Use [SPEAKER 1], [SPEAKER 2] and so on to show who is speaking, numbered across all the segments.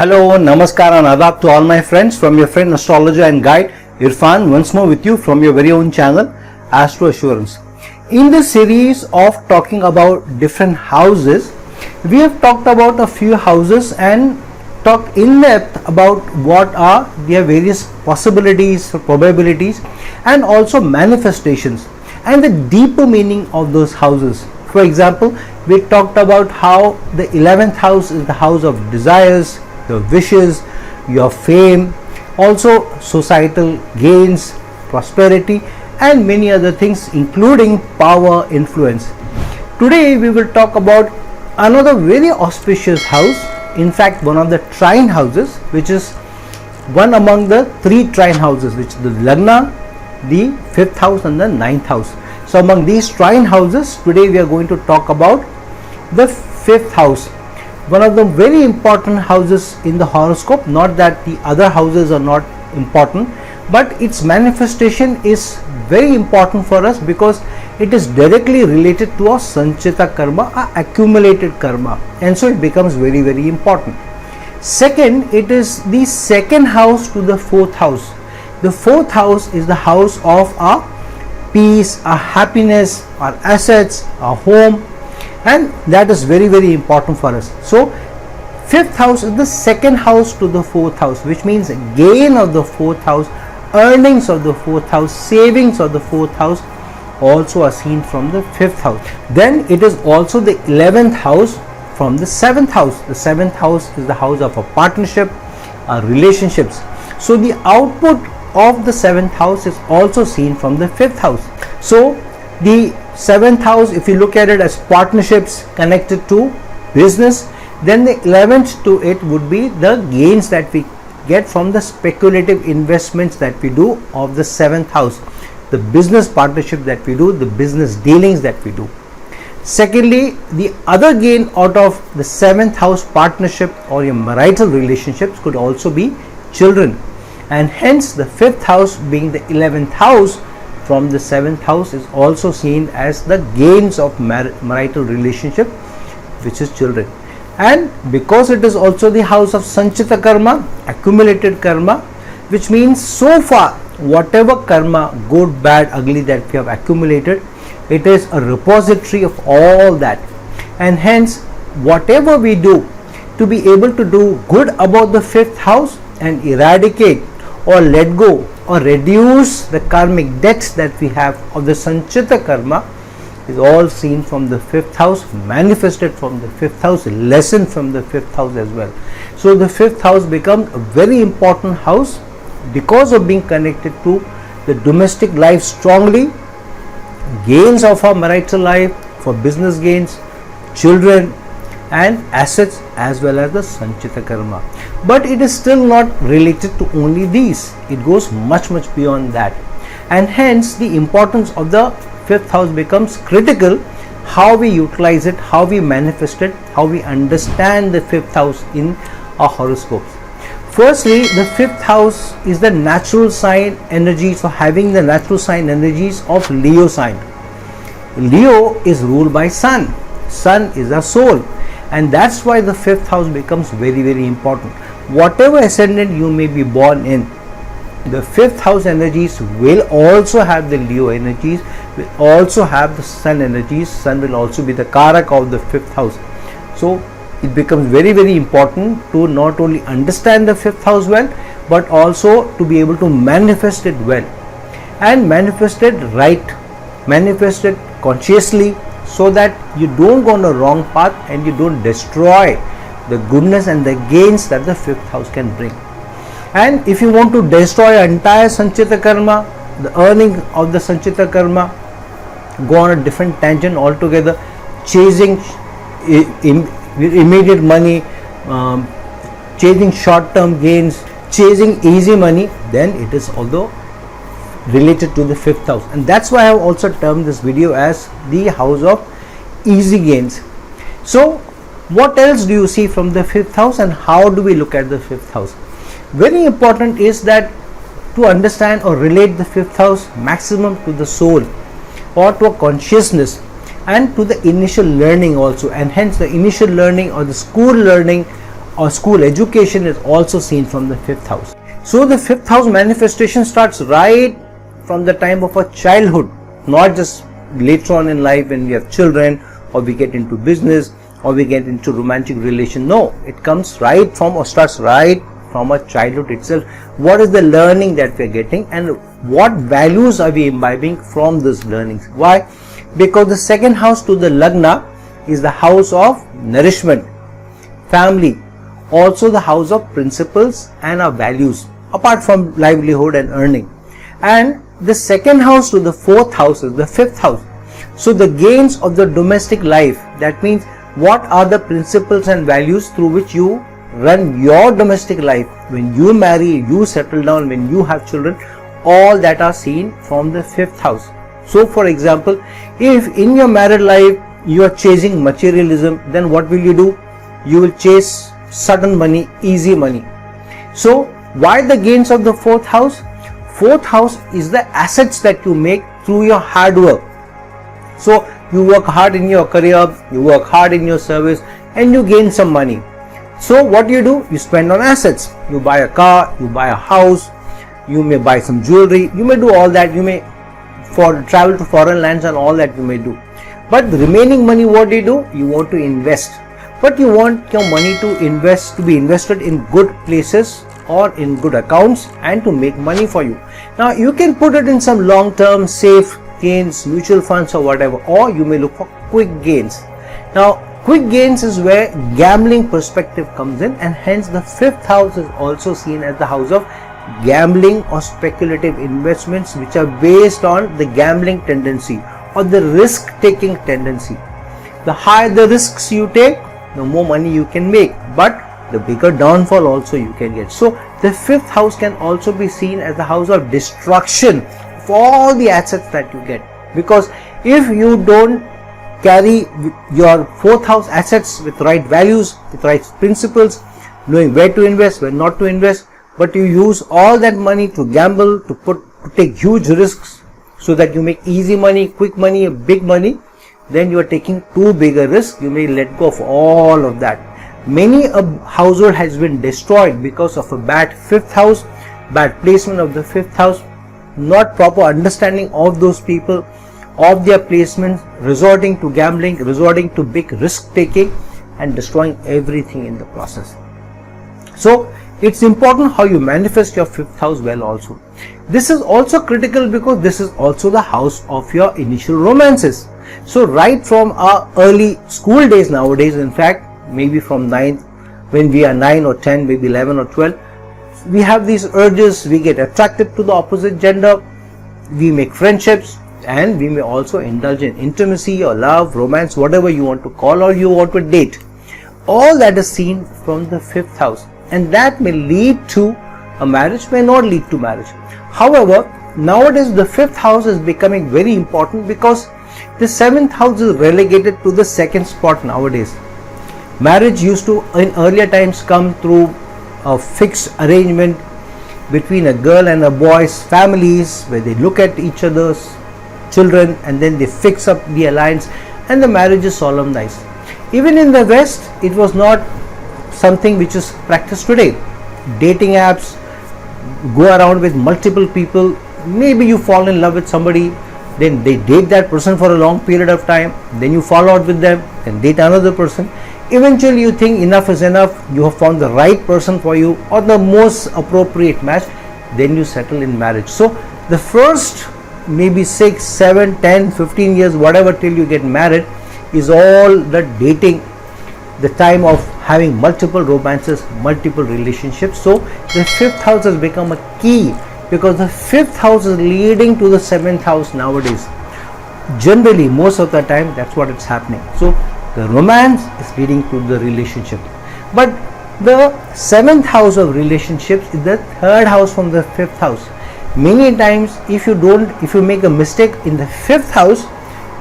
[SPEAKER 1] Hello, Namaskar and Adab to all my friends from your friend astrologer and guide Irfan once more with you from your very own channel Astro Assurance. In this series of talking about different houses, we have talked about a few houses and talked in depth about what are their various possibilities, probabilities and also manifestations and the deeper meaning of those houses. For example, we talked about how the 11th house is the house of desires, your wishes, your fame, also societal gains, prosperity and many other things including power, influence. Today we will talk about another very auspicious house, in fact one of the trine houses, which is one among the three trine houses, which is the Lagna, the 5th house and the 9th house. So among these trine houses, today we are going to talk about the 5th house, one of the very important houses in the horoscope. Not that the other houses are not important, but its manifestation is very important for us because it is directly related to our sanchita karma, our accumulated karma, and so it becomes very, very important. Second, it is the second house to the 4th house. The 4th house is the house of our peace, our happiness, our assets, our home, and that is very, very important for us. So 5th house is the second house to the 4th house, which means gain of the 4th house, earnings of the 4th house, savings of the 4th house also are seen from the 5th house. Then it is also the 11th house from the 7th house. The 7th house is the house of a partnership, our relationships. So the output of the 7th house is also seen from the 5th house. So the 7th house, if you look at it as partnerships connected to business, then the 11th to it would be the gains that we get from the speculative investments that we do of the 7th house, the business partnership that we do, the business dealings that we do. Secondly, the other gain out of the 7th house partnership or your marital relationships could also be children, and hence the 5th house being the 11th house from the 7th house is also seen as the gains of marital relationship, which is children. And because it is also the house of sanchita karma, accumulated karma, which means so far whatever karma, good, bad, ugly, that we have accumulated, it is a repository of all that, and hence whatever we do to be able to do good about the 5th house and eradicate or let go or reduce the karmic debts that we have of the sanchita karma is all seen from the 5th house, manifested from the 5th house, lesson from the 5th house as well. So the 5th house becomes a very important house because of being connected to the domestic life strongly, gains of our marital life, for business gains, children and assets, as well as the sanchita karma. But it is still not related to only these, it goes much beyond that, and hence the importance of the 5th house becomes critical. How we utilize it, how we manifest it, how we understand the 5th house in our horoscopes. Firstly, the 5th house is the natural sign energies, for having the natural sign energies of Leo sign. Leo is ruled by Sun. Sun is our soul, and that's why the 5th house becomes very, very important. Whatever ascendant you may be born in, the 5th house energies will also have the Leo energies, will also have the Sun energies. Sun will also be the Karak of the 5th house. So it becomes very, very important to not only understand the 5th house well, but also to be able to manifest it well, and manifest it right, manifest it consciously, so that you don't go on a wrong path and you don't destroy the goodness and the gains that the 5th house can bring. And if you want to destroy entire sanchita karma, the earning of the sanchita karma, go on a different tangent altogether, chasing immediate money, chasing short-term gains, chasing easy money, then it is although related to the 5th house, and that's why I have also termed this video as the house of easy gains. So what else do you see from the 5th house, and how do we look at the 5th house? Very important is that to understand or relate the 5th house maximum to the soul or to a consciousness and to the initial learning also, and hence the initial learning or the school learning or school education is also seen from the fifth house. So the fifth house manifestation starts right from the time of our childhood, not just later on in life when we have children or we get into business or we get into romantic relation. No, it comes right from or starts right from our childhood itself. What is the learning that we are getting and what values are we imbibing from these learnings? Why? Because the second house to the Lagna is the house of nourishment, family, also the house of principles and our values apart from livelihood and earning. And the second house to the fourth house is the fifth house. So the gains of the domestic life, that means what are the principles and values through which you run your domestic life when you marry, you settle down, when you have children, all that are seen from the fifth house. So for example, if in your married life you are chasing materialism, then what will you do? You will chase sudden money, easy money. So why the gains of the fourth house? Fourth house is the assets that you make through your hard work. So you work hard in your career, you work hard in your service and you gain some money. So what you do? You spend on assets. You buy a car, you buy a house, you may buy some jewelry, you may do all that, you may travel to foreign lands and all that you may do. But the remaining money, what do? You want to invest. But you want your money to be invested in good places or in good accounts and to make money for you. Now you can put it in some long-term safe gains, mutual funds or whatever, or you may look for quick gains. Now quick gains is where gambling perspective comes in, and hence the fifth house is also seen as the house of gambling or speculative investments which are based on the gambling tendency or the risk taking tendency. The higher the risks you take, the more money you can make, but the bigger downfall also you can get. So the fifth house can also be seen as the house of destruction of all the assets that you get, because if you don't carry your fourth house assets with right values, with right principles, knowing where to invest, where not to invest, but you use all that money to gamble, to take huge risks so that you make easy money, quick money, big money, then you are taking too big a risk. You may let go of all of that. Many a household has been destroyed because of a bad fifth house, bad placement of the fifth house, not proper understanding of those people, of their placements, resorting to gambling, resorting to big risk taking and destroying everything in the process. So it's important how you manifest your fifth house well also. This is also critical because this is also the house of your initial romances. So right from our early school days nowadays, in fact, maybe from 9th, when we are 9 or 10, maybe 11 or 12, we have these urges, we get attracted to the opposite gender, we make friendships, and we may also indulge in intimacy or love, romance, whatever you want to call, or you want to date. All that is seen from the fifth house, and that may lead to a marriage, may not lead to marriage. However, nowadays the fifth house is becoming very important because the seventh house is relegated to the second spot nowadays. Marriage used to in earlier times come through a fixed arrangement between a girl and a boy's families, where they look at each other's children and then they fix up the alliance and the marriage is solemnized. Even in the West, it was not something which is practiced today. Dating apps, go around with multiple people, maybe you fall in love with somebody, then they date that person for a long period of time, then you fall out with them, then date another person. Eventually you think enough is enough, you have found the right person for you or the most appropriate match, then you settle in marriage. So the first maybe 6, 7, 10, 15 years, whatever, till you get married is all the dating, the time of having multiple romances, multiple relationships. So the fifth house has become a key because the fifth house is leading to the seventh house nowadays. Generally, most of the time, that's what it's happening. So the romance is leading to the relationship. But the seventh house of relationships is the third house from the fifth house. Many times, if you make a mistake in the fifth house,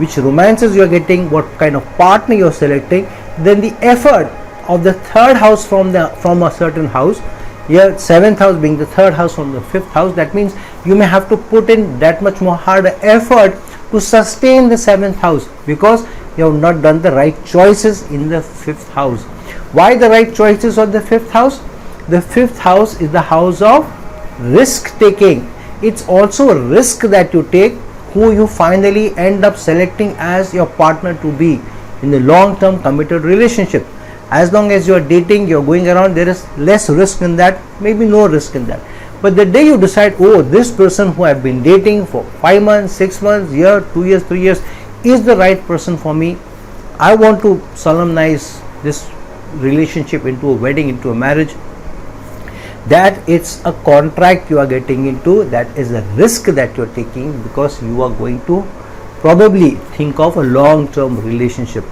[SPEAKER 1] which romances you are getting, what kind of partner you are selecting, then the effort of the third house from a certain house, your seventh house being the third house from the fifth house, that means you may have to put in that much more harder effort to sustain the seventh house because you have not done the right choices in the fifth house. Why the right choices of the fifth house? The fifth house is the house of risk taking. It's also a risk that you take, who you finally end up selecting as your partner to be in the long term committed relationship. As long as you are dating, you're going around, there is less risk in that, maybe no risk in that. But the day you decide, oh, this person who I've been dating for 5 months, 6 months, year, 2 years, 3 years is the right person for me, I want to solemnize this relationship into a wedding, into a marriage, that it's a contract you are getting into, that is a risk that you're taking, because you are going to probably think of a long-term relationship.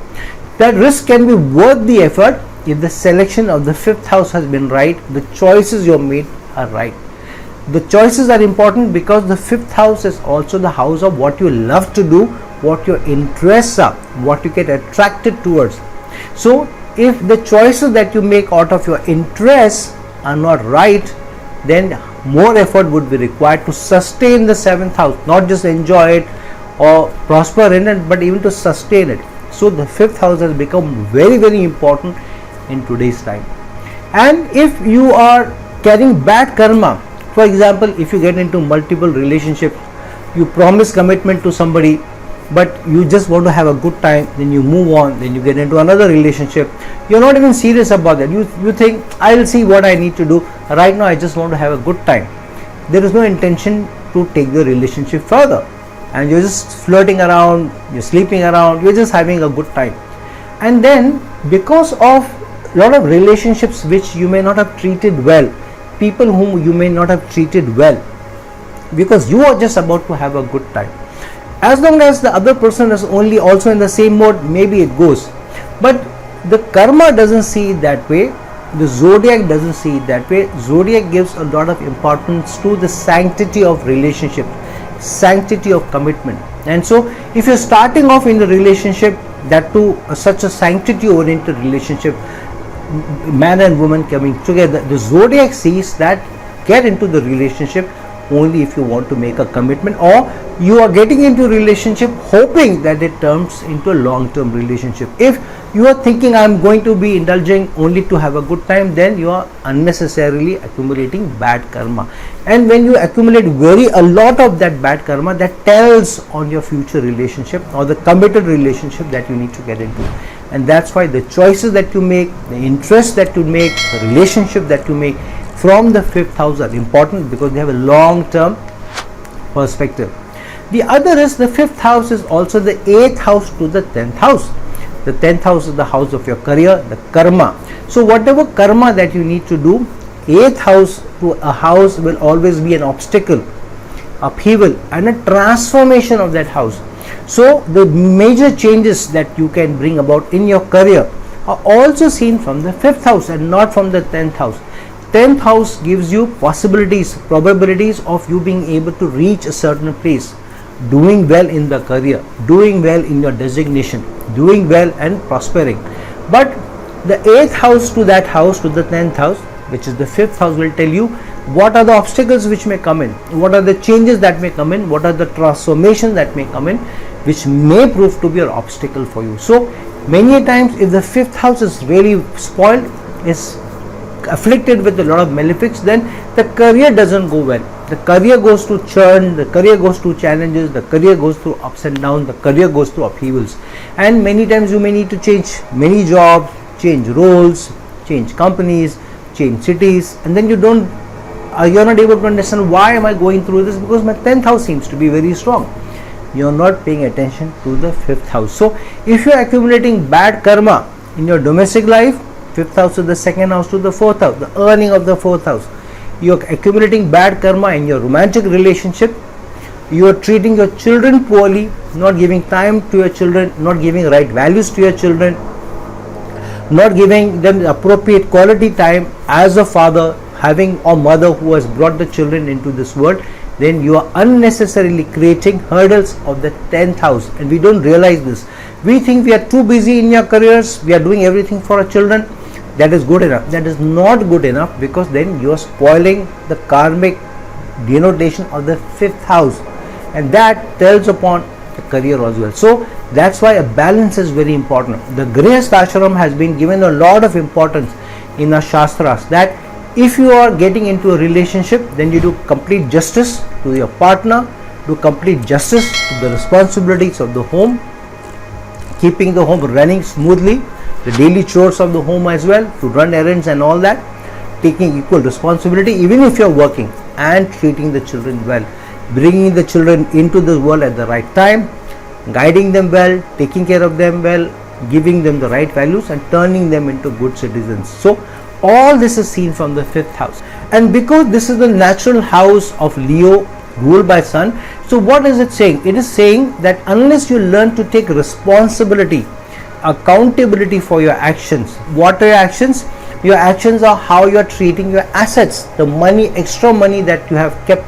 [SPEAKER 1] That risk can be worth the effort if the selection of the fifth house has been right, the choices you have made are right. The choices are important because the fifth house is also the house of what you love to do, what your interests are, what you get attracted towards. So if the choices that you make out of your interests are not right, then more effort would be required to sustain the seventh house, not just enjoy it or prosper in it, but even to sustain it. So the fifth house has become very, very important in today's time. And if you are carrying bad karma, for example, if you get into multiple relationships, you promise commitment to somebody, but you just want to have a good time, then you move on, then you get into another relationship, you're not even serious about that. You think, I'll see what I need to do, right now I just want to have a good time. There is no intention to take the relationship further, and you're just flirting around, you're sleeping around, you're just having a good time. And then because of a lot of relationships which you may not have treated well, people whom you may not have treated well, because you are just about to have a good time, as long as the other person is only also in the same mode, maybe it goes. But the karma doesn't see it that way, the zodiac doesn't see it that way. Zodiac gives a lot of importance to the sanctity of relationship, sanctity of commitment. And so if you're starting off in the relationship, that too such a sanctity oriented relationship, man and woman coming together, the zodiac sees that get into the relationship only if you want to make a commitment, or you are getting into a relationship hoping that it turns into a long-term relationship. If you are thinking I'm going to be indulging only to have a good time, then you are unnecessarily accumulating bad karma. And when you accumulate a lot of that bad karma, that tells on your future relationship or the committed relationship that you need to get into. And that's why the choices that you make, the interests that you make, the relationship that you make from the fifth house are important, because they have a long-term perspective. The other is the fifth house is also the eighth house to the 10th house. The 10th house is the house of your career, the karma. So whatever karma that you need to do, 8th house to a house will always be an obstacle, upheaval and a transformation of that house. So the major changes that you can bring about in your career are also seen from the 5th house and not from the 10th house. 10th house gives you possibilities, probabilities of you being able to reach a certain place, doing well in the career, doing well in your designation, doing well and prospering. But the 8th house to that house, to the 10th house, which is the 5th house, will tell you what are the obstacles which may come in, what are the changes that may come in, what are the transformations that may come in, which may prove to be an obstacle for you. So many times if the 5th house is really spoiled, is afflicted with a lot of malefics, then the career doesn't go well. The career goes to churn, the career goes to challenges, the career goes through ups and downs, the career goes through upheavals. And many times you may need to change many jobs, change roles, change companies, change cities, and then you're not able to understand why am I going through this, because my 10th house seems to be very strong. You're not paying attention to the 5th house. So if you're accumulating bad karma in your domestic life, 5th house to the 2nd house to the 4th house, the earning of the 4th house, you're accumulating bad karma in your romantic relationship, you are treating your children poorly, not giving time to your children, not giving right values to your children, not giving them the appropriate quality time as a father, having or mother who has brought the children into this world, then you are unnecessarily creating hurdles of the 10th house. And we don't realize this. We think we are too busy in our careers, we are doing everything for our children. That is good enough. That is not good enough, because then you are spoiling the karmic denotation of the 5th house, and that tells upon career as well. So that's why a balance is very important. The Grihastha Ashram has been given a lot of importance in our Shastras, that if you are getting into a relationship, then you do complete justice to your partner, do complete justice to the responsibilities of the home, keeping the home running smoothly, the daily chores of the home as well, to run errands and all that, taking equal responsibility even if you're working, and treating the children well, bringing the children into the world at the right time, guiding them well, taking care of them well, giving them the right values and turning them into good citizens. So all this is seen from the 5th house, and because this is the natural house of Leo ruled by Sun, so what is it saying? It is saying that unless you learn to take responsibility, accountability for your actions. What are your actions? Your actions are how you are treating your assets, the money, extra money that you have kept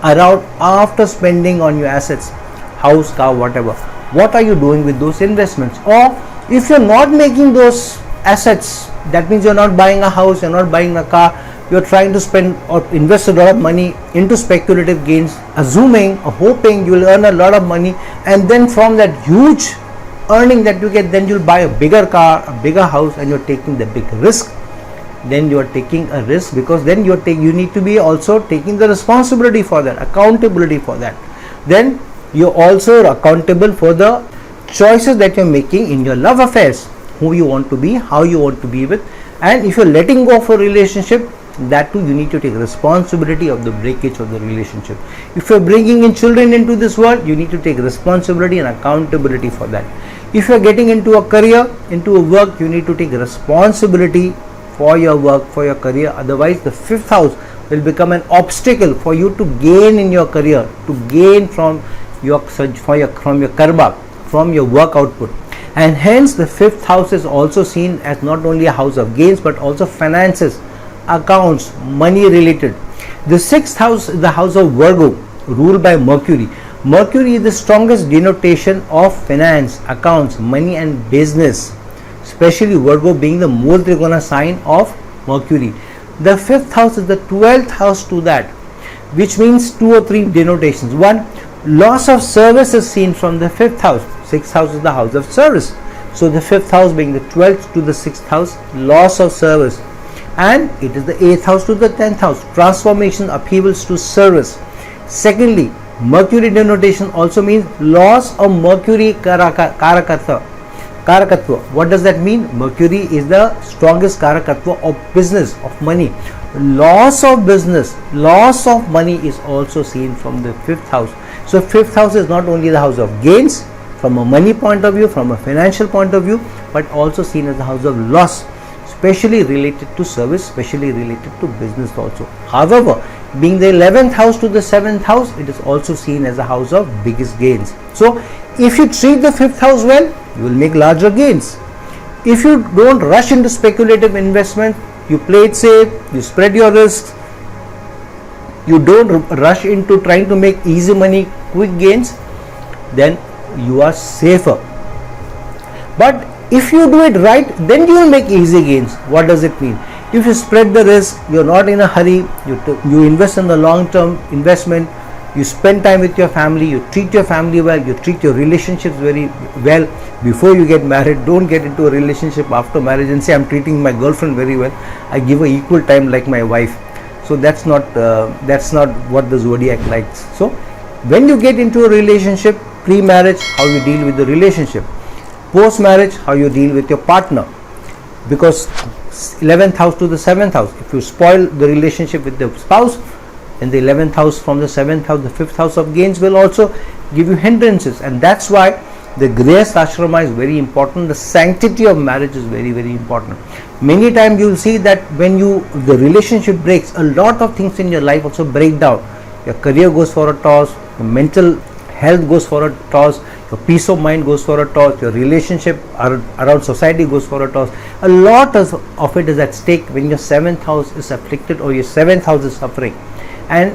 [SPEAKER 1] around after spending on your assets, house, car, whatever. What are you doing with those investments? Or if you're not making those assets, that means you're not buying a house, you're not buying a car, you're trying to spend or invest a lot of money into speculative gains, assuming or hoping you will earn a lot of money, and then from that huge earning that you get, then you'll buy a bigger car, a bigger house, and you're taking the big risk. Then you are taking a risk, because then you need to be also taking the responsibility for that, accountability for that. Then you're also accountable for the choices that you're making in your love affairs, who you want to be, how you want to be with. And if you're letting go of a relationship, that too you need to take responsibility of the breakage of the relationship. If you're bringing in children into this world, you need to take responsibility and accountability for that. If you're getting into a career, into a work, you need to take responsibility for your work, for your career. Otherwise the 5th house will become an obstacle for you to gain in your career, to gain from your karma, from your work output. And hence the 5th house is also seen as not only a house of gains but also finances, accounts, money related. The 6th house is the house of Virgo, ruled by Mercury. Mercury is the strongest denotation of finance, accounts, money and business, especially Virgo being the Mool Trigona sign of Mercury. The 5th house is the 12th house to that, which means 2 or 3 denotations. One, loss of service is seen from the 5th house. 6th house is the house of service. So the 5th house being the 12th to the 6th house, loss of service. And it is the 8th house to the 10th house, transformation, upheavals to service. Secondly, Mercury denotation also means loss of Mercury karakatva. What does that mean? Mercury is the strongest karakatva of business, of money. Loss of business, loss of money is also seen from the 5th house. So 5th house is not only the house of gains from a money point of view, from a financial point of view, but also seen as the house of loss, especially related to service, especially related to business also. However, being the 11th house to the 7th house, it is also seen as a house of biggest gains. So if you treat the 5th house well, you will make larger gains. If you don't rush into speculative investment, you play it safe, you spread your risks, you don't rush into trying to make easy money, quick gains, then you are safer. But if you do it right, then you will make easy gains. What does it mean? If you spread the risk, you're not in a hurry, you invest in the long term investment, you spend time with your family, you treat your family well, you treat your relationships very well before you get married. Don't get into a relationship after marriage and say, I'm treating my girlfriend very well, I give her equal time like my wife. So that's not what the zodiac likes. So when you get into a relationship, pre-marriage, how you deal with the relationship, post-marriage, how you deal with your partner, because 11th house to the 7th house, if you spoil the relationship with the spouse, then the 11th house from the 7th house, the 5th house of gains will also give you hindrances. And that's why the Grihastha Ashrama is very important. The sanctity of marriage is very, very important. Many times you will see that when the relationship breaks, a lot of things in your life also break down. Your career goes for a toss, your mental health goes for a toss, your peace of mind goes for a toss, your relationship around society goes for a toss. A lot of it is at stake when your 7th house is afflicted or your 7th house is suffering. And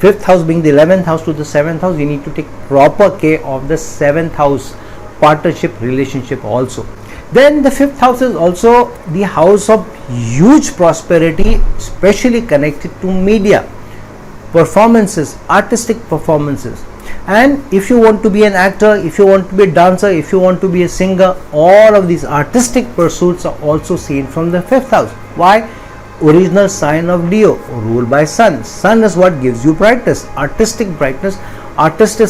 [SPEAKER 1] 5th house being the 11th house to the 7th house, you need to take proper care of the 7th house partnership relationship also. Then the 5th house is also the house of huge prosperity, especially connected to media, performances, artistic performances. And if you want to be an actor, if you want to be a dancer, if you want to be a singer, all of these artistic pursuits are also seen from the 5th house. Why? Original sign of Leo, ruled by Sun. Sun is what gives you brightness, artistic brightness. Artistic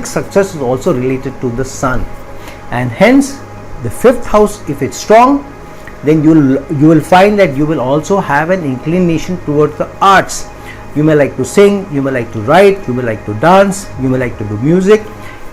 [SPEAKER 1] success is also related to the Sun, and hence the 5th house, if it's strong, then you will find that you will also have an inclination towards the arts. You may like to sing, you may like to write, you may like to dance, you may like to do music.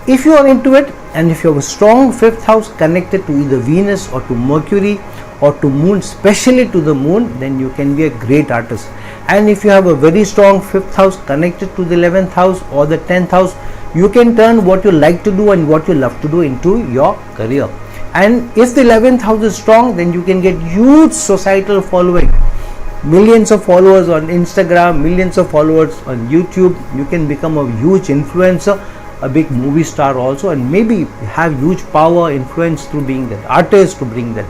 [SPEAKER 1] If you are into it, and if you have a strong 5th house connected to either Venus or to Mercury or to Moon, especially to the Moon, then you can be a great artist. And if you have a very strong 5th house connected to the 11th house or the 10th house, you can turn what you like to do and what you love to do into your career. And if the 11th house is strong, then you can get huge societal following, millions of followers on Instagram, millions of followers on YouTube. You can become a huge influencer, a big movie star also, and maybe have huge power, influence through being that artist, to being that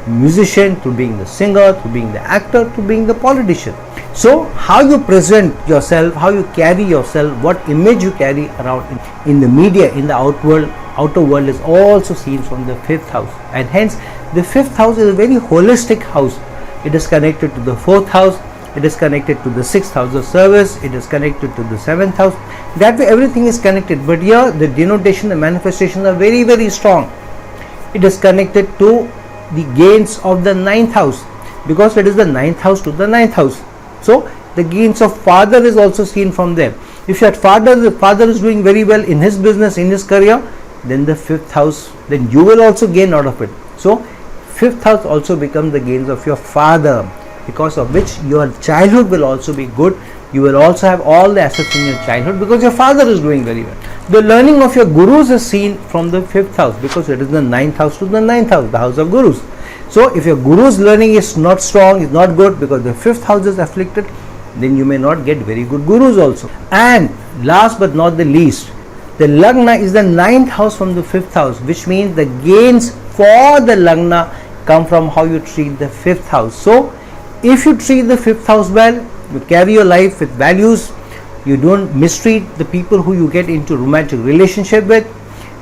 [SPEAKER 1] musician, to being the singer, to being the actor, to being the politician. So how you present yourself, how you carry yourself, what image you carry around in the media, in the outer world is also seen from the 5th house. And hence the 5th house is a very holistic house. It is connected to the 4th house, it is connected to the 6th house of service, it is connected to the 7th house. That way everything is connected, but here the denotation, the manifestations are very, very strong. It is connected to the gains of the 9th house, because it is the 9th house to the 9th house. So the gains of father is also seen from there. If your father is doing very well in his business, in his career, then the 5th house, then you will also gain out of it. So 5th house also becomes the gains of your father, because of which your childhood will also be good. You will also have all the assets in your childhood because your father is doing very well. The learning of your gurus is seen from the 5th house, because it is the 9th house to the 9th house, the house of gurus. So if your guru's learning is not strong, is not good, because the 5th house is afflicted, then you may not get very good gurus also. And last but not the least, the Lagna is the 9th house from the 5th house, which means the gains for the Lagna come from how you treat the 5th house. So if you treat the 5th house well, you carry your life with values, you don't mistreat the people who you get into romantic relationship with,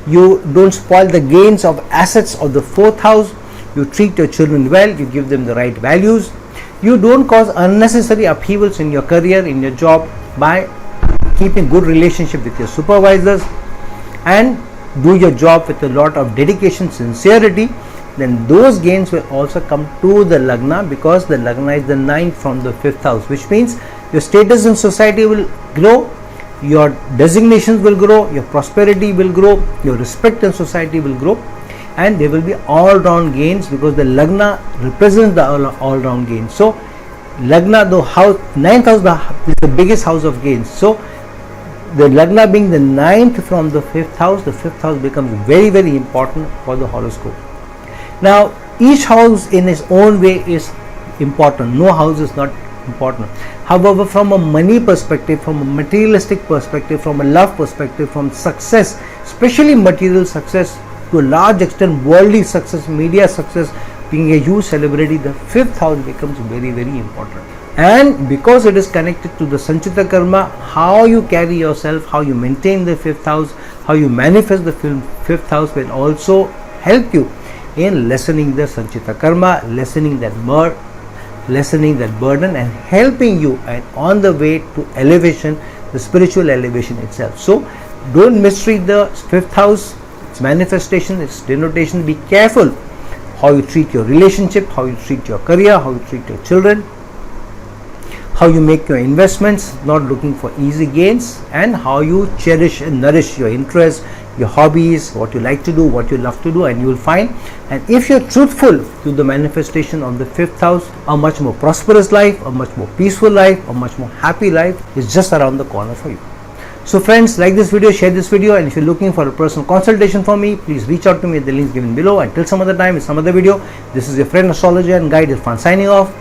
[SPEAKER 1] you don't spoil the gains of assets of the 4th house, you treat your children well, you give them the right values, you don't cause unnecessary upheavals in your career, in your job, by keeping good relationship with your supervisors, and do your job with a lot of dedication, sincerity, then those gains will also come to the Lagna, because the Lagna is the 9th from the 5th house, which means your status in society will grow, your designations will grow, your prosperity will grow, your respect in society will grow, and there will be all-round gains, because the Lagna represents the all-round gains. So Lagna, the house, 9th house is the biggest house of gains. So the Lagna being the 9th from the 5th house, the 5th house becomes very, very important for the horoscope. Now each house in its own way is important, no house is not important. However, from a money perspective, from a materialistic perspective, from a love perspective, from success, especially material success, to a large extent worldly success, media success, being a huge celebrity, the 5th house becomes very, very important. And because it is connected to the Sanchita Karma, how you carry yourself, how you maintain the 5th house, how you manifest the 5th house will also help you in lessening the Sanchita Karma, lessening that burden, and helping you and on the way to elevation, the spiritual elevation itself. So don't mistreat the 5th house, its manifestation, its denotation. Be careful how you treat your relationship, how you treat your career, how you treat your children, how you make your investments, not looking for easy gains, and how you cherish and nourish your interests, your hobbies, what you like to do, what you love to do, and you will find, and if you're truthful to the manifestation of the 5th house, a much more prosperous life, a much more peaceful life, a much more happy life is just around the corner for you. So friends, like this video, share this video, and if you're looking for a personal consultation from me, please reach out to me at the links given below. Until some other time, with some other video, this is your friend, astrologer and guide Irfan signing off.